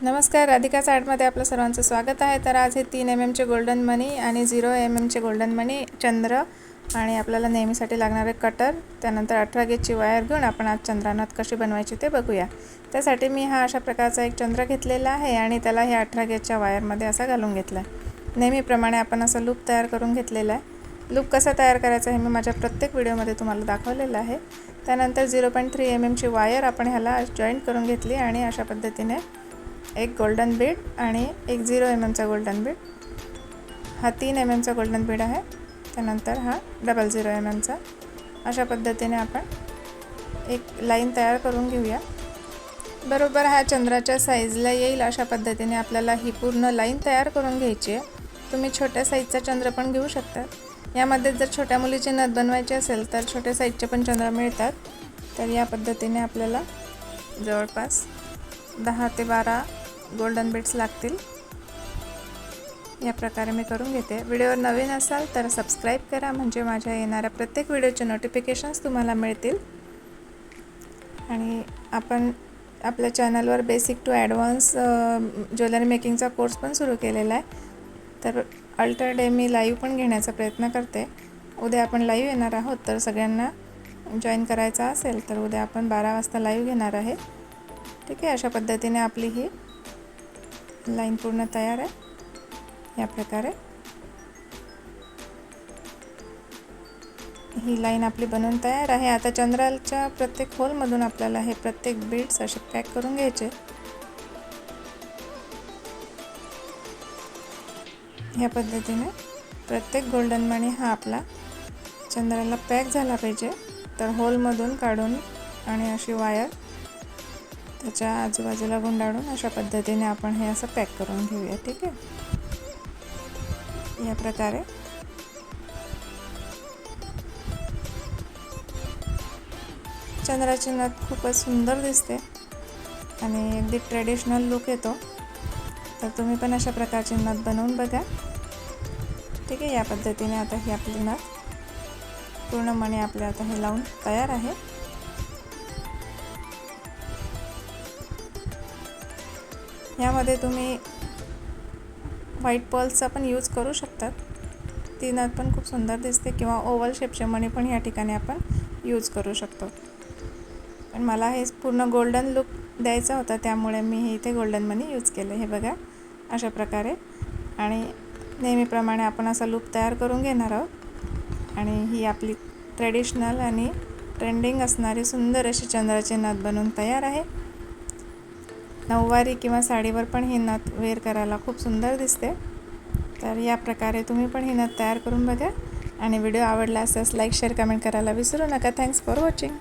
नमस्कार, राधिकाच आर्टमध्ये आपलं सर्वांचं स्वागत आहे. तर आज हे 3 चे गोल्डन मनी आणि 0 चे गोल्डन मनी, चंद्र आणि आपल्याला नेहमीसाठी लागणारे कटर, त्यानंतर 18 गेजची वायर घेऊन आपण आज चंद्रनाथ कशी बनवायची ते बघूया. त्यासाठी मी हा अशा प्रकारचा एक चंद्र घेतलेला आहे आणि त्याला हे 18 गेजच्या वायरमध्ये असा घालून घेतला आहे. नेहमीप्रमाणे आपण असा लूप तयार करून घेतलेला आहे. लूप कसा तयार करायचा हे मी माझ्या प्रत्येक व्हिडिओमध्ये तुम्हाला दाखवलेलं आहे. त्यानंतर 0.3 ची वायर आपण ह्याला जॉईंट करून घेतली आणि अशा पद्धतीने एक गोल्डन बीड आणि एक 0 चा गोल्डन बीड, हा 3 चा गोल्डन बीड आहे. त्यानंतर हा 0.00 चा. अशा पद्धतीने आपण एक लाईन तयार करून घेऊया. बरोबर हा चंद्राच्या साईजला येईल अशा पद्धतीने आपल्याला ही पूर्ण लाईन तयार करून घ्यायची आहे. तुम्ही छोट्या साईजचा चंद्र पण घेऊ शकता. यामध्ये जर छोट्या मुलीचे नथ बनवायचे असेल तर छोट्या साईजचे पण चंद्र मिळतात. तर या पद्धतीने आपल्याला जवळपास 10 ते 12 गोल्डन बीड्स लागतील. या प्रकारे मी करून घेते. व्हिडिओवर नवीन असाल तर सबस्क्राईब करा, म्हणजे माझ्या येणाऱ्या प्रत्येक व्हिडिओचे नोटिफिकेशन्स तुम्हाला मिळतील. आणि आपण आपल्या चॅनलवर बेसिक टू ॲडव्हान्स ज्वेलरी मेकिंगचा कोर्स पण सुरू केलेला आहे. तर अल्टर डे मी लाईव्ह पण घेण्याचा प्रयत्न करते. उद्या आपण लाईव्ह येणार आहोत, तर सगळ्यांना जॉईन करायचा असेल तर उद्या आपण 12 वाजता लाईव्ह घेणार आहे. ठीक आहे. अशा पद्धतीने आपली ही लाईन पूर्ण तयार आहे. या प्रकारे ही लाईन आपली बनवून तयार आहे. आता चंद्राच्या प्रत्येक होलमधून आपल्याला हे प्रत्येक बीड्स असे पॅक करून घ्यायचे. या पद्धतीने प्रत्येक गोल्डन मनी हा आपला चंद्राला पॅक झाला पाहिजे. तर होलमधून काढून आणि अशी वायर त्याच्या आजूबाजूला गुंडाळून अशा पद्धतीने आपण हे असं पॅक करून घेऊया. ठीक आहे. या प्रकारे चंद्राची नथ खूपच सुंदर दिसते आणि अगदी ट्रेडिशनल लुक येतो. तर तुम्ही पण अशा प्रकारची नथ बनवून बघा. ठीक आहे. या पद्धतीने आता ही आपली नथ पूर्ण मणी आपले आता हे लावून तयार आहे. यामध्ये तुम्ही व्हाईट पर्ल्सचा पण यूज करू शकतात. ती नथ पण खूप सुंदर दिसते, किंवा ओव्हल शेपचे मणी पण या ठिकाणी आपण यूज करू शकतो. पण मला हे पूर्ण गोल्डन लुक द्यायचा होता, त्यामुळे मी हे इथे गोल्डन मनी यूज केले. हे बघा अशा प्रकारे. आणि नेहमीप्रमाणे आपण असा लूप तयार करून घेणार आहोत. आणि ही आपली ट्रेडिशनल आणि ट्रेंडिंग असणारी सुंदर अशी चंद्राची नथ बनवून तयार आहे. नऊवारी किंवा साडीवर पण ही नथ वेअर करायला खूप सुंदर दिसते. तर या प्रकारे तुम्ही पण ही नथ तयार करून बघा. आणि व्हिडिओ आवडला असल्यास लाईक, शेअर, कमेंट करायला विसरू नका. Thanks for watching.